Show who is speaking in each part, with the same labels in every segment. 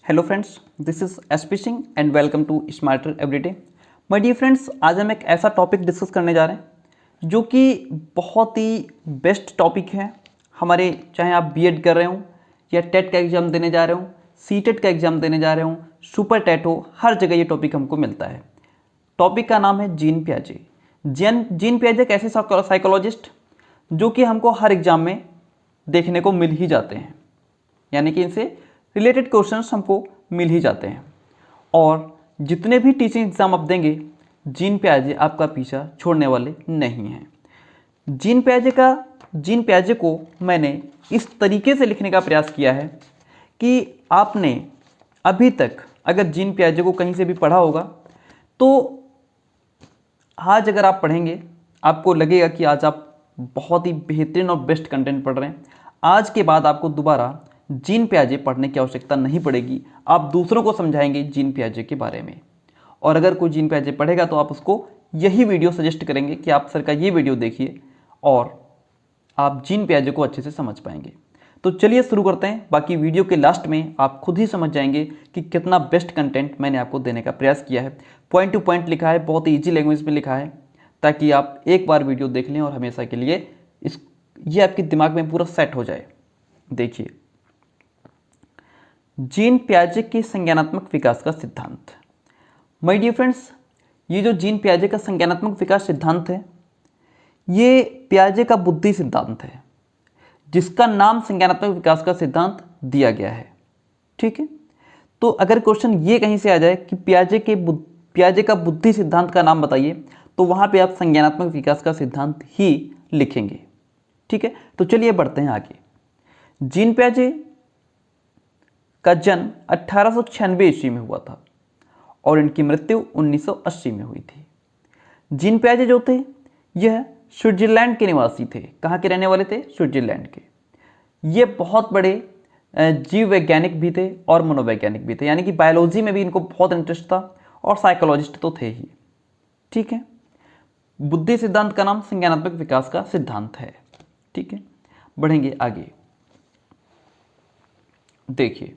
Speaker 1: Hello friends, this is SP Singh and welcome to smarter everyday. My dear friends, आज हम एक ऐसा topic discuss करने जा रहे हैं जो कि बहुत ही बेस्ट टॉपिक है हमारे, चाहे आप बीएड कर रहे हो या टेट का एग्ज़ाम देने जा रहे हो, सीटेट का एग्ज़ाम देने जा रहे हो, सुपर टेट हो, हर जगह ये टॉपिक हमको मिलता है। टॉपिक का नाम है जीन पियाजे। जीन पियाजे एक ऐसे साइकोलॉजिस्ट जो कि हमको हर एग्ज़ाम में देखने को मिल ही जाते हैं, यानी कि इनसे रिलेटेड क्वेश्चंस हमको मिल ही जाते हैं। और जितने भी टीचिंग एग्ज़ाम आप देंगे, जीन पियाजे आपका पीछा छोड़ने वाले नहीं हैं। जीन पियाजे को मैंने इस तरीके से लिखने का प्रयास किया है कि आपने अभी तक अगर जीन पियाजे को कहीं से भी पढ़ा होगा तो आज अगर आप पढ़ेंगे आपको लगेगा कि आज आप बहुत ही बेहतरीन और बेस्ट कंटेंट पढ़ रहे हैं। आज के बाद आपको दोबारा जीन पियाजे पढ़ने की आवश्यकता नहीं पड़ेगी। आप दूसरों को समझाएंगे जीन पियाजे के बारे में, और अगर कोई जीन पियाजे पढ़ेगा तो आप उसको यही वीडियो सजेस्ट करेंगे कि आप सर का ये वीडियो देखिए और आप जीन पियाजे को अच्छे से समझ पाएंगे। तो चलिए शुरू करते हैं। बाकी वीडियो के लास्ट में आप खुद ही समझ जाएंगे कि कितना बेस्ट कंटेंट मैंने आपको देने का प्रयास किया है। पॉइंट टू पॉइंट लिखा है, बहुत ही ईजी लैंग्वेज में लिखा है, ताकि आप एक बार वीडियो देख लें और हमेशा के लिए ये आपके दिमाग में पूरा सेट हो जाए। देखिए, जीन पियाजे के संज्ञानात्मक विकास का सिद्धांत। माय डियर फ्रेंड्स, ये जो जीन पियाजे का संज्ञानात्मक विकास सिद्धांत है, ये पियाजे का बुद्धि सिद्धांत है, जिसका नाम संज्ञानात्मक विकास का सिद्धांत दिया गया है। ठीक है, तो अगर क्वेश्चन ये कहीं से आ जाए कि पियाजे का बुद्धि सिद्धांत का नाम बताइए, तो वहां पे आप संज्ञानात्मक विकास का सिद्धांत ही लिखेंगे। ठीक है, तो चलिए बढ़ते हैं आगे। जीन पियाजे का जन्म 1896 ईस्वी में हुआ था और इनकी मृत्यु 1980 में हुई थी। जीन पियाजे जो थे, यह स्विट्जरलैंड के निवासी थे। कहाँ के रहने वाले थे? स्विट्जरलैंड के। ये बहुत बड़े जीव वैज्ञानिक भी थे और मनोवैज्ञानिक भी थे, यानी कि बायोलॉजी में भी इनको बहुत इंटरेस्ट था और साइकोलॉजिस्ट तो थे ही। ठीक है, बुद्धि सिद्धांत का नाम संज्ञानात्मक विकास का सिद्धांत है। ठीक है, बढ़ेंगे आगे। देखिए,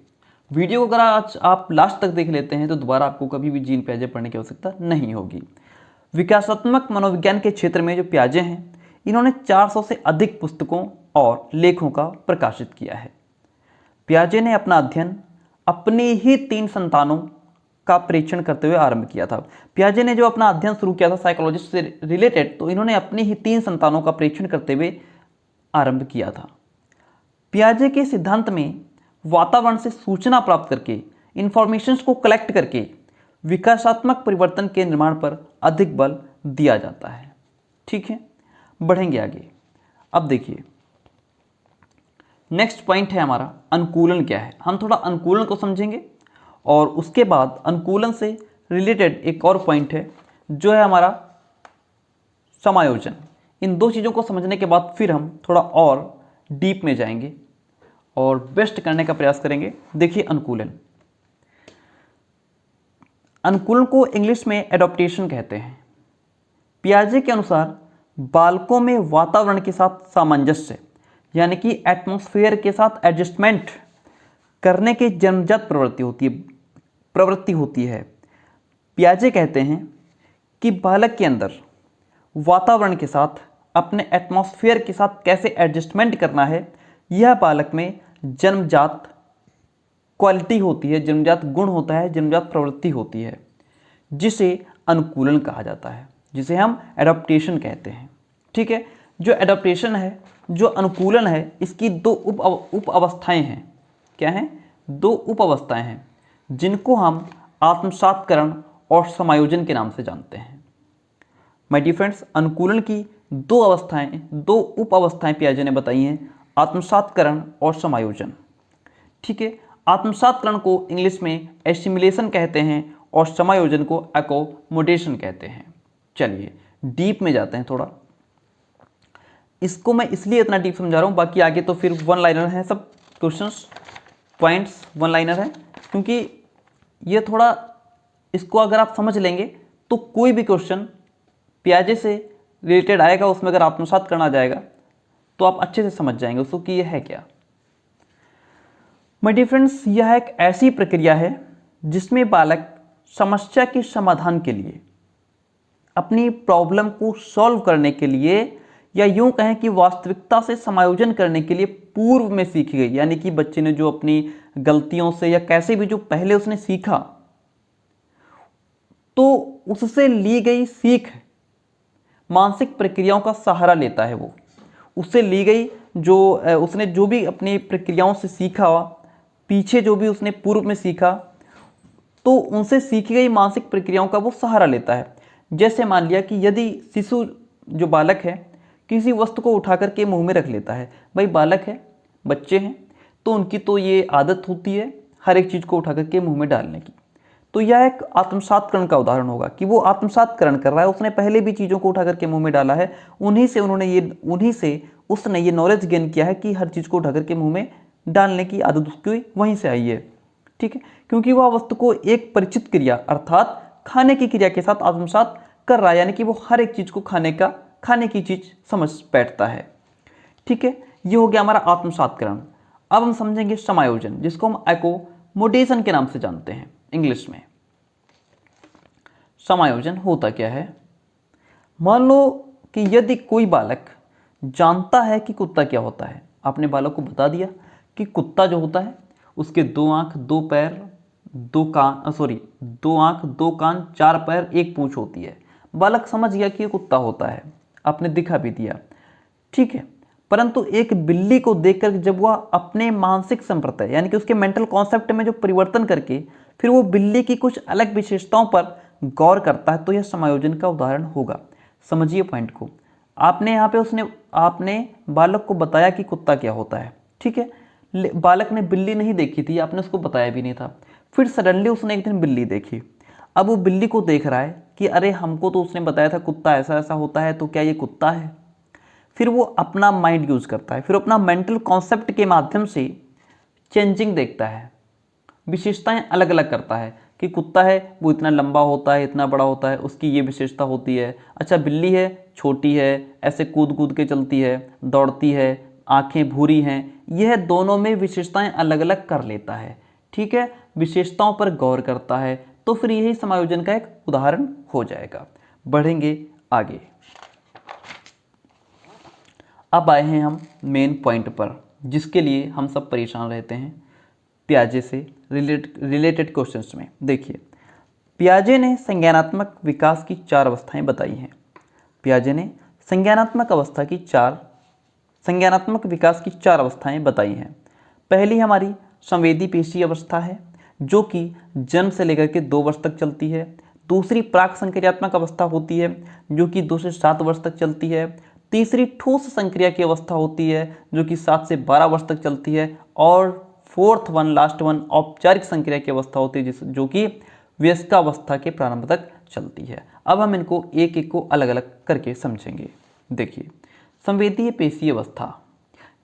Speaker 1: वीडियो को अगर आज आप लास्ट तक देख लेते हैं तो दोबारा आपको कभी भी जीन पियाजे पढ़ने की आवश्यकता नहीं होगी। विकासात्मक मनोविज्ञान के क्षेत्र में जो पियाजे हैं, इन्होंने 400 से अधिक पुस्तकों और लेखों का प्रकाशित किया है। पियाजे ने अपना अध्ययन अपनी ही 3 संतानों का परीक्षण करते हुए आरंभ किया था। पियाजे ने जो अपना अध्ययन शुरू किया था साइकोलॉजिस्ट से रिलेटेड, तो इन्होंने अपनी ही 3 संतानों का परीक्षण करते हुए आरंभ किया था। पियाजे के सिद्धांत में वातावरण से सूचना प्राप्त करके, इंफॉर्मेशंस को कलेक्ट करके विकासात्मक परिवर्तन के निर्माण पर अधिक बल दिया जाता है। ठीक है, बढ़ेंगे आगे। अब देखिए, नेक्स्ट पॉइंट है हमारा अनुकूलन क्या है। हम थोड़ा अनुकूलन को समझेंगे और उसके बाद अनुकूलन से रिलेटेड एक और पॉइंट है जो है हमारा समायोजन। इन 2 चीज़ों को समझने के बाद फिर हम थोड़ा और डीप में जाएंगे और बेस्ट करने का प्रयास करेंगे। देखिए, अनुकूलन को इंग्लिश में एडॉप्टेशन कहते हैं। पियाजे के अनुसार बालकों में वातावरण के साथ सामंजस्य, यानी कि एटमॉस्फेयर के साथ एडजस्टमेंट करने की जन्मजात प्रवृत्ति होती है। पियाजे कहते हैं कि बालक के अंदर वातावरण के साथ, अपने एटमॉस्फेयर के साथ कैसे एडजस्टमेंट करना है, यह बालक में जन्मजात क्वालिटी होती है, जन्मजात गुण होता है, जन्मजात प्रवृत्ति होती है, जिसे अनुकूलन कहा जाता है, जिसे हम एडॉप्टेशन कहते हैं। ठीक है, जो एडॉप्टेशन है, जो अनुकूलन है, इसकी 2 उप अवस्थाएं हैं। क्या हैं? 2 उप अवस्थाएं हैं, जिनको हम आत्मसात्करण और समायोजन के नाम से जानते हैं। माय डियर फ्रेंड्स, अनुकूलन की 2 उप अवस्थाएं पियाजे ने बताई हैं, आत्मसात्करण और समायोजन। ठीक है, आत्मसात्करण को इंग्लिश में एसिमिलेशन कहते हैं और समायोजन को एकोमोडेशन कहते हैं। चलिए डीप में जाते हैं थोड़ा। इसको मैं इसलिए इतना डीप समझा रहा हूँ, बाकी आगे तो फिर 1 लाइनर है, सब क्वेश्चंस पॉइंट्स 1 लाइनर है, क्योंकि ये थोड़ा, इसको अगर आप समझ लेंगे तो कोई भी क्वेश्चन पियाजे से रिलेटेड आएगा, उसमें अगर आत्मसात करना जाएगा तो आप अच्छे से समझ जाएंगे उसको कि ये है क्या। माय डियर फ्रेंड्स, यह एक ऐसी प्रक्रिया है जिसमें बालक समस्या के समाधान के लिए, अपनी प्रॉब्लम को सॉल्व करने के लिए, या यूं कहें कि वास्तविकता से समायोजन करने के लिए पूर्व में सीखी गई, यानी कि बच्चे ने जो अपनी गलतियों से या कैसे भी जो पहले उसने सीखा, तो उससे ली गई सीख मानसिक प्रक्रियाओं का सहारा लेता है। वो उससे ली गई जो उसने जो भी अपनी प्रक्रियाओं से सीखा, पीछे जो भी उसने पूर्व में सीखा, तो उनसे सीखी गई मानसिक प्रक्रियाओं का वो सहारा लेता है। जैसे मान लिया कि यदि शिशु जो बालक है किसी वस्तु को उठा करके मुंह में रख लेता है, भाई बालक है, बच्चे हैं, तो उनकी तो ये आदत होती है हर एक चीज़ को उठा करके मुंह में डालने की। तो यह एक आत्मसातकरण का उदाहरण होगा कि वो आत्मसातकरण कर रहा है, उसने पहले भी चीज़ों को उठा करके मुंह में डाला है, उन्हीं से उसने ये नॉलेज गेन किया है कि हर चीज़ को उठा करके मुंह में डालने की आदत उसकी वहीं से आई है। ठीक है, क्योंकि वह वस्तु को एक परिचित क्रिया अर्थात खाने की क्रिया के साथ आत्मसात कर रहा है, यानी कि वो हर एक चीज़ को खाने की चीज़ समझ बैठता है। ठीक है, ये हो गया हमारा आत्मसातकरण। अब हम समझेंगे समायोजन, जिसको हम एकोमोडेशन के नाम से जानते हैं इंग्लिश में। समायोजन होता क्या है? मान लो कि यदि कोई बालक जानता है कि कुत्ता क्या होता है, आपने बालक को बता दिया कि कुत्ता जो होता है उसके 2 आंख 2 पैर 2 आंख 2 कान 4 पैर 1 पूंछ होती है। बालक समझ गया कि ये कुत्ता होता है, आपने दिखा भी दिया। ठीक है, परंतु एक बिल्ली को देखकर जब वह अपने मानसिक संप्रदाय यानी कि उसके मेंटल कॉन्सेप्ट में जो परिवर्तन करके फिर वो बिल्ली की कुछ अलग विशेषताओं पर गौर करता है, तो यह समायोजन का उदाहरण होगा। समझिए पॉइंट को। आपने यहाँ पे आपने बालक को बताया कि कुत्ता क्या होता है, ठीक है, बालक ने बिल्ली नहीं देखी थी, आपने उसको बताया भी नहीं था, फिर सडनली उसने एक दिन बिल्ली देखी। अब वो बिल्ली को देख रहा है कि अरे हमको तो उसने बताया था कुत्ता ऐसा ऐसा होता है, तो क्या ये कुत्ता है? फिर वो अपना माइंड यूज करता है, फिर अपना मेंटल कॉन्सेप्ट के माध्यम से चेंजिंग देखता है, विशेषताएं अलग अलग करता है कि कुत्ता है वो इतना लंबा होता है, इतना बड़ा होता है, उसकी ये विशेषता होती है। अच्छा, बिल्ली है, छोटी है, ऐसे कूद कूद के चलती है, दौड़ती है, आंखें भूरी हैं, यह दोनों में विशेषताएं अलग अलग कर लेता है। ठीक है, विशेषताओं पर गौर करता है, तो फिर यही समायोजन का एक उदाहरण हो जाएगा। बढ़ेंगे आगे। अब आए हैं हम मेन पॉइंट पर, जिसके लिए हम सब परेशान रहते हैं, पियाजे से रिलेटेड क्वेश्चंस में। देखिए, पियाजे ने संज्ञानात्मक विकास की 4 अवस्थाएं बताई हैं। पियाजे ने संज्ञानात्मक विकास की 4 अवस्थाएं बताई हैं। पहली हमारी संवेदी पेशी अवस्था है, जो कि जन्म से लेकर के 2 वर्ष तक चलती है। दूसरी प्राक संक्रियात्मक अवस्था होती है, जो कि 2 से 7 वर्ष तक चलती है। तीसरी ठोस संक्रिया की अवस्था होती है, जो कि 7 से 12 वर्ष तक चलती है। और लास्ट वन औपचारिक संक्रिया की अवस्था होती है, जो कि वयस्कावस्था के प्रारंभ तक चलती है। अब हम इनको एक एक को अलग अलग करके समझेंगे। देखिए, संवेदीय पेशी अवस्था,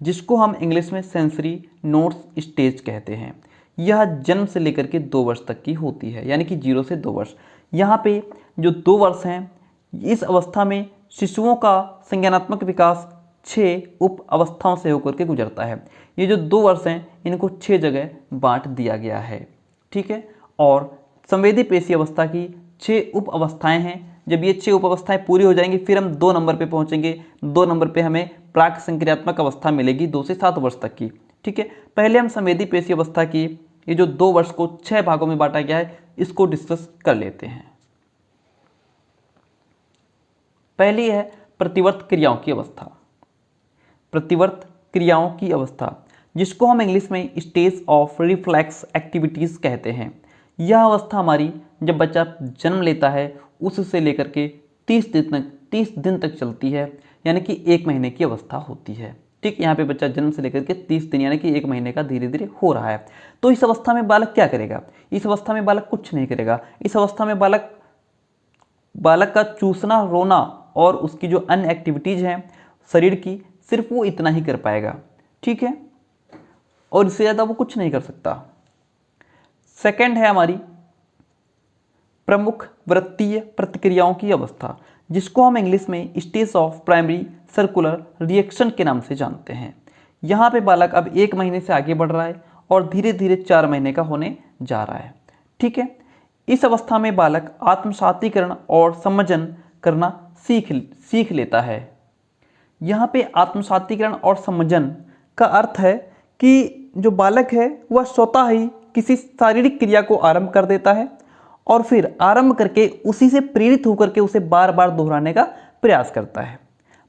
Speaker 1: जिसको हम इंग्लिश में सेंसरी नोट्स स्टेज कहते हैं, यह जन्म से लेकर के 2 वर्ष तक की होती है, यानी कि 0 से 2 वर्ष। यहाँ पे जो 2 वर्ष हैं, इस अवस्था में शिशुओं का संज्ञानात्मक विकास 6 उप अवस्थाओं से होकर के गुजरता है। ये जो 2 वर्ष हैं, इनको 6 जगह बांट दिया गया है। ठीक है, और संवेदी पेशी अवस्था की 6 उप अवस्थाएं हैं। जब ये 6 उप अवस्थाएं पूरी हो जाएंगी, फिर हम 2 नंबर पे पहुंचेंगे। 2 नंबर पे हमें प्राक संक्रियात्मक अवस्था मिलेगी 2 से 7 वर्ष तक की। ठीक है, पहले हम संवेदी पेशी अवस्था की ये जो 2 वर्ष को 6 भागों में बांटा गया है, इसको डिस्कस कर लेते हैं। पहली है प्रतिवर्त क्रियाओं की अवस्था। प्रतिवर्त क्रियाओं की अवस्था, जिसको हम इंग्लिश में स्टेज ऑफ रिफ्लेक्स एक्टिविटीज़ कहते हैं। यह अवस्था हमारी जब बच्चा जन्म लेता है उससे लेकर के 30 दिन तक चलती है, यानी कि 1 महीने की अवस्था होती है। ठीक, यहाँ पे बच्चा जन्म से लेकर के 30 दिन यानी कि 1 महीने का धीरे धीरे हो रहा है। तो इस अवस्था में बालक क्या करेगा? इस अवस्था में बालक कुछ नहीं करेगा। इस अवस्था में बालक का चूसना, रोना और उसकी जो अन्य एक्टिविटीज़ हैं शरीर की, सिर्फ वो इतना ही कर पाएगा। ठीक है, और इससे ज़्यादा वो कुछ नहीं कर सकता। सेकंड है हमारी प्रमुख वृत्तीय प्रतिक्रियाओं की अवस्था, जिसको हम इंग्लिश में stage of primary circular reaction के नाम से जानते हैं। यहाँ पे बालक अब 1 महीने से आगे बढ़ रहा है और धीरे धीरे 4 महीने का होने जा रहा है। ठीक है, इस अवस्था में बालक आत्मसातीकरण और समजन करना सीख लेता है। यहाँ पे आत्मसातीकरण और समजन का अर्थ है कि जो बालक है वह स्वतः ही किसी शारीरिक क्रिया को आरंभ कर देता है और फिर आरंभ करके उसी से प्रेरित होकर के उसे बार बार दोहराने का प्रयास करता है।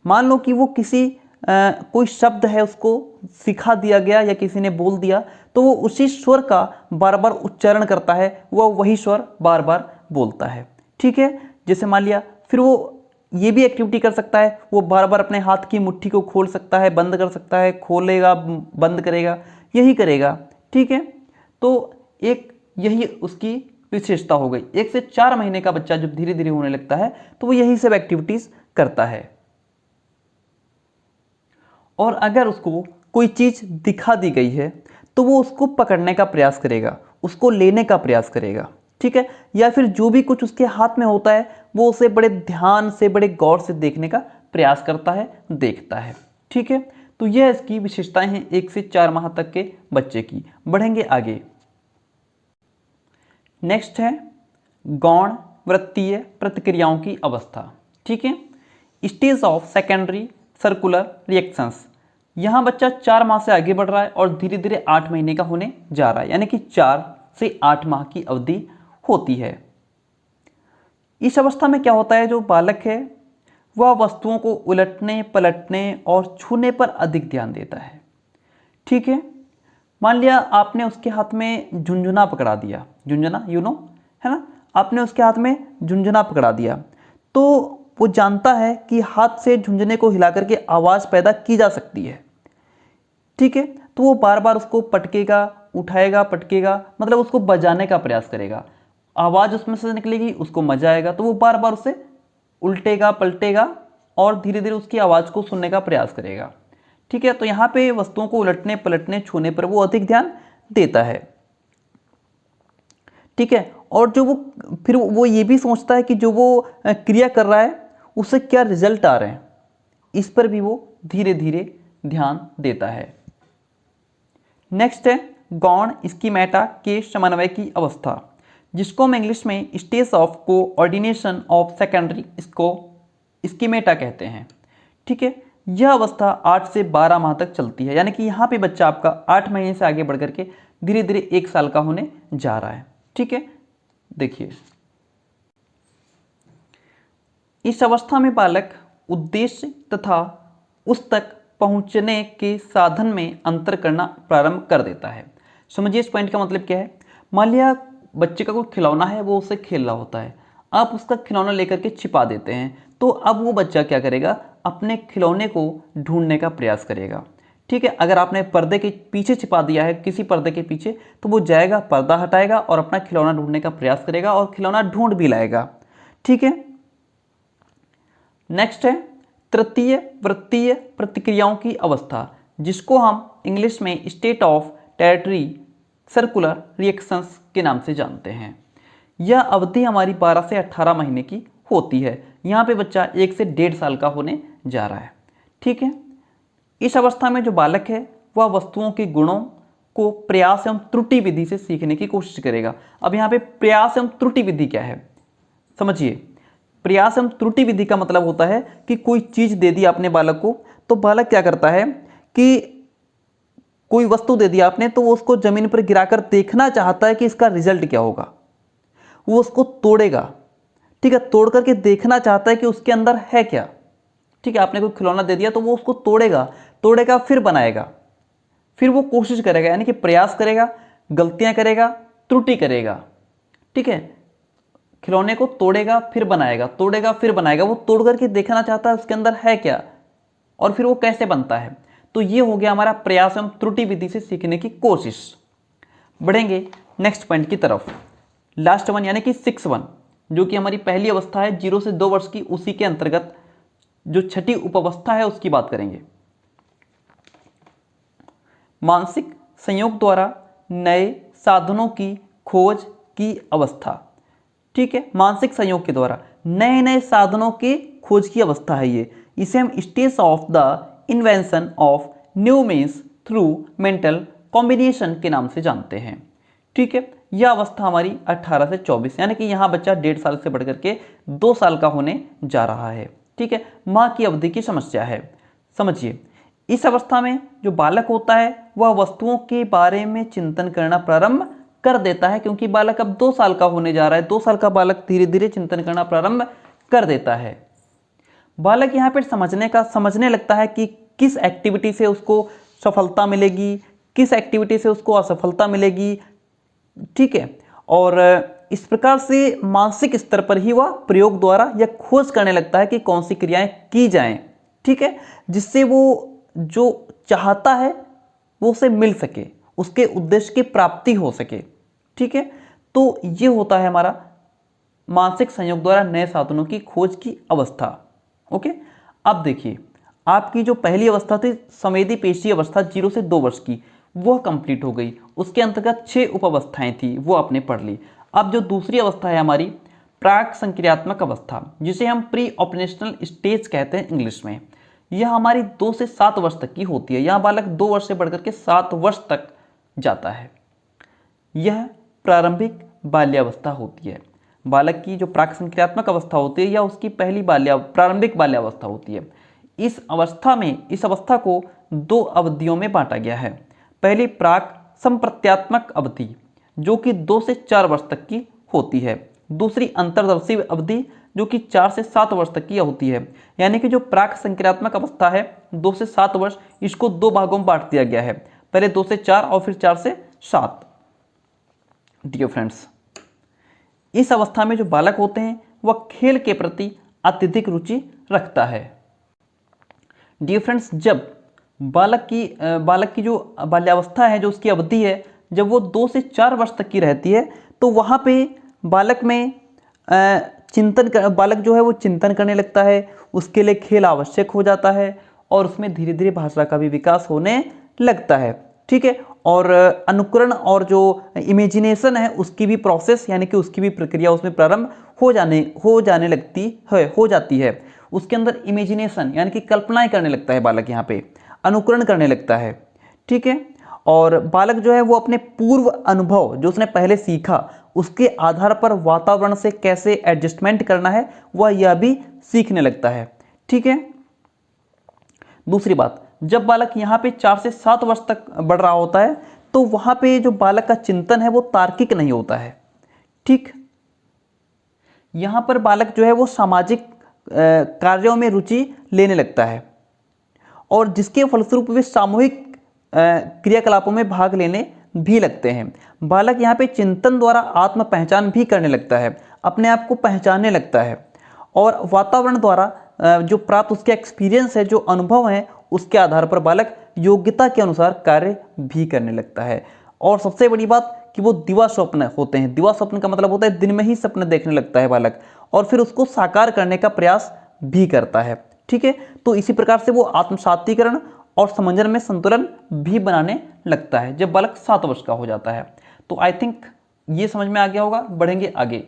Speaker 1: मान लो कि वो किसी कोई शब्द है उसको सिखा दिया गया या किसी ने बोल दिया, तो वो उसी स्वर का बार बार उच्चारण करता है, वह वही स्वर बार बार बोलता है। ठीक है, जैसे मान लिया फिर वो ये भी एक्टिविटी कर सकता है, वो बार बार अपने हाथ की मुट्ठी को खोल सकता है, बंद कर सकता है, खोलेगा बंद करेगा, यही करेगा। ठीक है, तो एक यही उसकी विशेषता हो गई। 1 से 4 महीने का बच्चा जब धीरे धीरे होने लगता है तो वो यही सब एक्टिविटीज करता है। और अगर उसको कोई चीज दिखा दी गई है तो वो उसको पकड़ने का प्रयास करेगा, उसको लेने का प्रयास करेगा। ठीक है, या फिर जो भी कुछ उसके हाथ में होता है वो उसे बड़े ध्यान से, बड़े गौर से देखने का प्रयास करता है, देखता है। ठीक है, तो यह इसकी विशेषताएं हैं 1 से 4 माह तक के बच्चे की। बढ़ेंगे आगे। नेक्स्ट है गौण वृत्तीय प्रतिक्रियाओं की अवस्था। ठीक है, stage of secondary circular reactions. यहाँ बच्चा 4 माह से आगे बढ़ रहा है और धीरे धीरे 8 महीने का होने जा रहा है, यानी कि 4 से 8 माह की अवधि होती है। इस अवस्था में क्या होता है, जो बालक है वह वस्तुओं को उलटने, पलटने और छूने पर अधिक ध्यान देता है। ठीक है, मान लिया आपने उसके हाथ में झुंझुना पकड़ा दिया, झुंझुना यू नो है ना, आपने उसके हाथ में झुंझुना पकड़ा दिया तो वो जानता है कि हाथ से झुंझुने को हिला करके आवाज़ पैदा की जा सकती है। ठीक है, तो वो बार बार उसको पटकेगा, उठाएगा, पटकेगा, मतलब उसको बजाने का प्रयास करेगा, आवाज़ उसमें से निकलेगी, उसको मजा आएगा, तो वो बार बार उसे उल्टेगा, पलटेगा और धीरे धीरे उसकी आवाज़ को सुनने का प्रयास करेगा। ठीक है, तो यहाँ पे वस्तुओं को उलटने, पलटने, छूने पर वो अधिक ध्यान देता है। ठीक है, और जो वो फिर वो ये भी सोचता है कि जो वो क्रिया कर रहा है उससे क्या रिजल्ट आ रहे हैं, इस पर भी वो धीरे धीरे ध्यान देता है। नेक्स्ट है गौण स्कीमेटा के समन्वय की अवस्था, जिसको हम इंग्लिश में stage of coordination of secondary schemata कहते हैं। ठीक है, यह अवस्था 8 से 12 माह तक चलती है, यानी कि यहाँ पे बच्चा आपका 8 महीने से आगे बढ़ करके धीरे धीरे 1 साल का होने जा रहा है। ठीक है, देखिए इस अवस्था में बालक उद्देश्य तथा उस तक पहुंचने के साधन में अंतर करना प्रारंभ कर देता है। समझिए इस पॉइंट का मतलब क्या है। मान लिया बच्चे का कोई खिलौना है, वो उससे खेल रहा होता है, आप उसका खिलौना लेकर के छिपा देते हैं, तो अब वो बच्चा क्या करेगा, अपने खिलौने को ढूंढने का प्रयास करेगा। ठीक है, अगर आपने पर्दे के पीछे छिपा दिया है, किसी पर्दे के पीछे, तो वो जाएगा, पर्दा हटाएगा और अपना खिलौना ढूंढने का प्रयास करेगा और खिलौना ढूंढ भी लाएगा। ठीक है, नेक्स्ट है तृतीय वृत्तीय प्रतिक्रियाओं की अवस्था, जिसको हम इंग्लिश में state of territory circular reactions के नाम से जानते हैं। यह अवधि हमारी 12 से 18 महीने की होती है। यहाँ पे बच्चा 1 से 1.5 साल का होने जा रहा है। ठीक है, इस अवस्था में जो बालक है वह वस्तुओं के गुणों को प्रयास एवं त्रुटि विधि से सीखने की कोशिश करेगा। अब यहाँ पे प्रयास एवं त्रुटि विधि क्या है, समझिए। प्रयास एवं त्रुटि विधि का मतलब होता है कि कोई चीज दे दी आपने बालक को, तो बालक क्या करता है कि कोई वस्तु दे दी आपने, तो वो उसको जमीन पर गिराकर देखना चाहता है कि इसका रिजल्ट क्या होगा। वो उसको तोड़ेगा, ठीक है, तोड़ करके देखना चाहता है कि उसके अंदर है क्या। ठीक है, आपने कोई खिलौना दे दिया तो वो उसको तोड़ेगा फिर बनाएगा, फिर वो कोशिश करेगा, यानी कि प्रयास करेगा, गलतियां करेगा, त्रुटि करेगा। ठीक है, खिलौने को तोड़ेगा फिर बनाएगा, तोड़ेगा फिर बनाएगा, वो तोड़ करके देखना चाहता है उसके अंदर है क्या और फिर वो कैसे बनता है। तो ये हो गया हमारा प्रयास एवं त्रुटि विधि से सीखने की कोशिश। बढ़ेंगे नेक्स्ट पॉइंट की तरफ, लास्ट वन यानी कि 6 जो कि हमारी पहली अवस्था है 0 से 2 वर्ष की, उसी के अंतर्गत जो छठी उपावस्था है उसकी बात करेंगे। मानसिक संयोग द्वारा नए साधनों की खोज की अवस्था। ठीक है, मानसिक संयोग के द्वारा नए नए साधनों के खोज की अवस्था है ये। इसे हम stage of the invention of new means through mental combination के नाम से जानते हैं। ठीक है, यह अवस्था हमारी 18 से 24, यानी कि यहाँ बच्चा 1.5 साल से बढ़कर के 2 साल का होने जा रहा है। ठीक है, माँ की अवधि की समस्या है। समझिए, इस अवस्था में जो बालक होता है वह वस्तुओं के बारे में चिंतन करना प्रारंभ कर देता है, क्योंकि बालक अब 2 साल का होने जा रहा है। 2 साल का बालक धीरे धीरे चिंतन करना प्रारंभ कर देता है। बालक यहाँ पर समझने लगता है कि किस एक्टिविटी से उसको सफलता मिलेगी, किस एक्टिविटी से उसको असफलता मिलेगी। ठीक है, और इस प्रकार से मानसिक स्तर पर ही वह प्रयोग द्वारा यह खोज करने लगता है कि कौन सी क्रियाएं की जाएं। ठीक है, जिससे वो जो चाहता है वो उसे मिल सके, उसके उद्देश्य की प्राप्ति हो सके। ठीक है, तो ये होता है हमारा मानसिक संयोग द्वारा नए साधनों की खोज की अवस्था। ओके, अब देखिए, आपकी जो पहली अवस्था थी संवेदी पेशी अवस्था 0 से 2 वर्ष की, वह कंप्लीट हो गई। उसके अंतर्गत 6 उपावस्थाएं थी, वो आपने पढ़ ली। अब जो दूसरी अवस्था है हमारी प्राक संक्रियात्मक अवस्था, जिसे हम प्री ऑपरेशनल स्टेज कहते हैं इंग्लिश में, यह हमारी 2 से 7 वर्ष तक की होती है। यहाँ बालक 2 वर्ष से बढ़कर के 7 वर्ष तक जाता है। यह प्रारंभिक बाल्यावस्था होती है। बालक की जो प्राक संक्रियात्मक अवस्था होती है या उसकी पहली प्रारंभिक बाल्यावस्था होती है। इस अवस्था को 2 अवधियों में बांटा गया है। पहली प्राक संप्रत्यात्मक अवधि, जो कि 2 से 4 वर्ष तक की होती है। दूसरी अंतर्दर्शी अवधि, जो कि 4 से 7 वर्ष तक की होती है। यानी कि जो प्राक संक्रियात्मक अवस्था है 2 से 7 वर्ष, इसको 2 भागों में बांट दिया गया है, पहले 2 से 4 और फिर 4 से 7। डियर फ्रेंड्स, इस अवस्था में जो बालक होते हैं वह खेल के प्रति अत्यधिक रुचि रखता है। डियर फ्रेंड्स, जब बालक की जो बाल्यावस्था है, जो उसकी अवधि है, जब वो 2 से 4 वर्ष तक की रहती है, तो वहाँ पे बालक में बालक जो है वो चिंतन करने लगता है। उसके लिए खेल आवश्यक हो जाता है और उसमें धीरे धीरे भाषा का भी विकास होने लगता है। ठीक है, और अनुकरण और जो इमेजिनेशन है उसकी भी प्रोसेस, यानी कि उसकी भी प्रक्रिया उसमें प्रारंभ हो जाती है। उसके अंदर इमेजिनेशन यानी कि कल्पनाएं करने लगता है बालक, यहाँ पे अनुकरण करने लगता है। ठीक है, और बालक जो है वो अपने पूर्व अनुभव जो उसने पहले सीखा उसके आधार पर वातावरण से कैसे एडजस्टमेंट करना है वह यह भी सीखने लगता है। ठीक है, दूसरी बात, जब बालक यहाँ पे 4 से 7 वर्ष तक बढ़ रहा होता है तो वहाँ पे जो बालक का चिंतन है वो तार्किक नहीं होता है। ठीक, यहाँ पर बालक जो है वो सामाजिक कार्यों में रुचि लेने लगता है और जिसके फलस्वरूप वे सामूहिक क्रियाकलापों में भाग लेने भी लगते हैं। बालक यहाँ पे चिंतन द्वारा आत्म पहचान भी करने लगता है, अपने आप को पहचानने लगता है और वातावरण द्वारा जो प्राप्त उसके एक्सपीरियंस है, जो अनुभव है, उसके आधार पर बालक योग्यता के अनुसार कार्य भी करने लगता है। और सबसे बड़ी बात कि वो दिवा स्वप्न होते हैं। दिवा स्वप्न का मतलब होता है दिन में ही सपने देखने लगता है बालक और फिर उसको साकार करने का प्रयास भी करता है। ठीक है, तो इसी प्रकार से वो आत्मसातीकरण और समंजन में संतुलन भी बनाने लगता है जब बालक 7 वर्ष का हो जाता है। तो आई थिंक ये समझ में आ गया होगा। बढ़ेंगे आगे।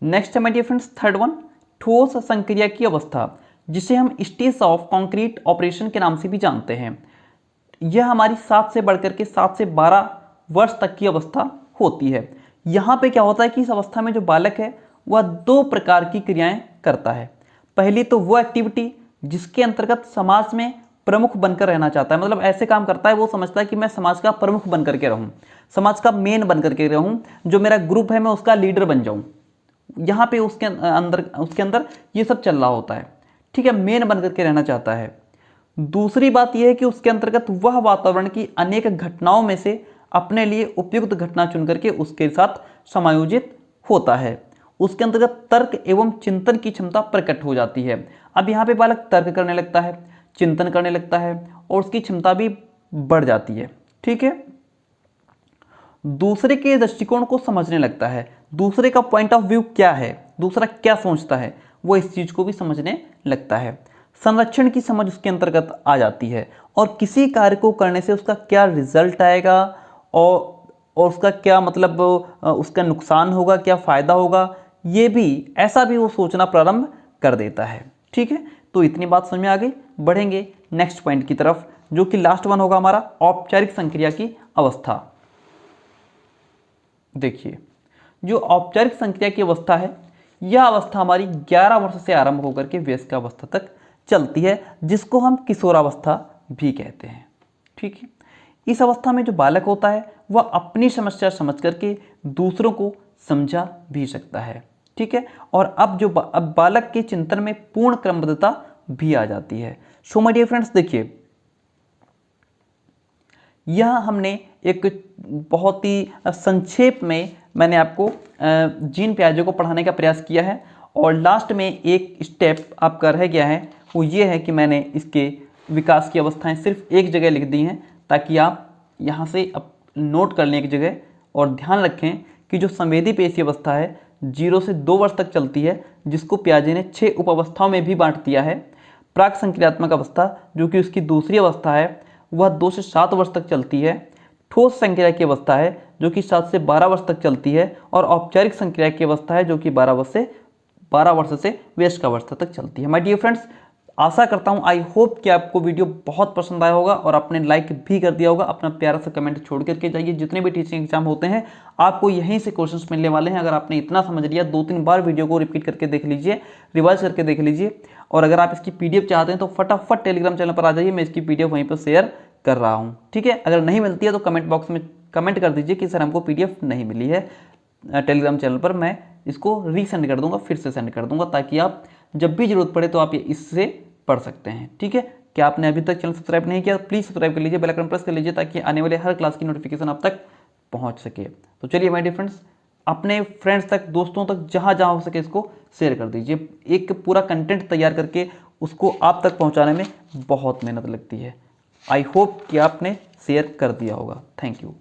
Speaker 1: नेक्स्ट है my dear friends, third one, ठोस संक्रिया की अवस्था, जिसे हम स्टेज ऑफ कॉन्क्रीट ऑपरेशन के नाम से भी जानते हैं। यह हमारी 7 से बढ़कर के 7 से 12 वर्ष तक की अवस्था होती है। यहाँ पे क्या होता है कि इस अवस्था में जो बालक है वह 2 प्रकार की क्रियाएं करता है। पहली तो वो एक्टिविटी जिसके अंतर्गत समाज में प्रमुख बनकर रहना चाहता है, मतलब ऐसे काम करता है, वो समझता है कि मैं समाज का प्रमुख बनकर के रहूं, समाज का मेन बनकर के रहूं, जो मेरा ग्रुप है मैं उसका लीडर बन जाऊं। यहाँ पे उसके अंदर ये सब चल रहा होता है। ठीक है, मेन बनकर के रहना चाहता है। दूसरी बात यह है कि उसके अंतर्गत वह वातावरण की अनेक घटनाओं में से अपने लिए उपयुक्त घटना चुन करके उसके साथ समायोजित होता है। उसके अंतर्गत तर्क एवं चिंतन की क्षमता प्रकट हो जाती है। अब यहाँ पे बालक तर्क करने लगता है, चिंतन करने लगता है और उसकी क्षमता भी बढ़ जाती है। ठीक है, दूसरे के दृष्टिकोण को समझने लगता है, दूसरे का पॉइंट ऑफ व्यू क्या है, दूसरा क्या सोचता है, वो इस चीज को भी समझने लगता है। संरक्षण की समझ उसके अंतर्गत आ जाती है और किसी कार्य को करने से उसका क्या रिजल्ट आएगा और उसका क्या मतलब उसका नुकसान होगा, क्या फायदा होगा, ये भी ऐसा भी वो सोचना प्रारंभ कर देता है। ठीक है, तो इतनी बात समझ में आ गई। बढ़ेंगे नेक्स्ट पॉइंट की तरफ, जो कि लास्ट वन होगा हमारा, औपचारिक संक्रिया की अवस्था। देखिए, जो औपचारिक संक्रिया की अवस्था है, यह अवस्था हमारी 11 वर्ष से आरंभ होकर के वयस्क अवस्था तक चलती है, जिसको हम किशोरावस्था भी कहते हैं। ठीक है, इस अवस्था में जो बालक होता है वह अपनी समस्या समझ करके दूसरों को समझा भी सकता है। ठीक है, और अब बालक के चिंतन में पूर्ण क्रमबद्धता भी आ जाती है। सो माय डियर फ्रेंड्स, देखिए, यह हमने एक बहुत ही संक्षेप में मैंने आपको जीन पियाजे को पढ़ाने का प्रयास किया है, और लास्ट में एक स्टेप आपका रह गया है, वो ये है कि मैंने इसके विकास की अवस्थाएं सिर्फ एक जगह लिख दी हैं, ताकि आप यहाँ से अब नोट कर लें एक जगह, और ध्यान रखें कि जो संवेदी पेशी अवस्था है 0 से 2 वर्ष तक चलती है, जिसको पियाजे ने 6 उप अवस्थाओं में भी बांट दिया है। प्राक संक्रियात्मक अवस्था, जो कि उसकी दूसरी अवस्था है, वह 2 से 7 वर्ष तक चलती है। ठोस संक्रिया की अवस्था है, जो कि 7 से 12 वर्ष तक चलती है, और औपचारिक संक्रिया की अवस्था है, जो कि 12 वर्ष से वयस्क अवस्था तक चलती है। माय डियर फ्रेंड्स, आशा करता हूं, आई होप कि आपको वीडियो बहुत पसंद आया होगा और आपने लाइक भी कर दिया होगा। अपना प्यारा सा कमेंट छोड़ करके जाइए। जितने भी टीचिंग एग्जाम होते हैं आपको यहीं से क्वेश्चंस मिलने वाले हैं। अगर आपने इतना समझ लिया, 2-3 बार वीडियो को रिपीट करके देख लीजिए, रिवाइज करके देख लीजिए, और अगर आप इसकी पीडीएफ चाहते हैं तो फटाफट टेलीग्राम चैनल पर आ जाइए, मैं इसकी पीडीएफ वहीं पर शेयर कर रहा हूँ। ठीक है, अगर नहीं मिलती है तो कमेंट बॉक्स में कमेंट कर दीजिए कि सर हमको पीडीएफ नहीं मिली है टेलीग्राम चैनल पर, मैं इसको रीसेंड कर दूंगा, फिर से सेंड कर दूंगा, ताकि आप जब भी जरूरत पड़े तो आप ये इससे पढ़ सकते हैं। ठीक है, क्या आपने अभी तक चैनल सब्सक्राइब नहीं किया, प्लीज़ सब्सक्राइब कर लीजिए, बेल आइकन प्रेस कर लीजिए, ताकि आने वाले हर क्लास की नोटिफिकेशन आप तक पहुंच सके। तो चलिए माय डियर फ्रेंड्स, अपने फ्रेंड्स तक, दोस्तों तक, जहाँ जहाँ हो सके इसको शेयर कर दीजिए। एक पूरा कंटेंट तैयार करके उसको आप तक पहुँचाने में बहुत मेहनत लगती है। आई होप कि आपने शेयर कर दिया होगा। Thank you.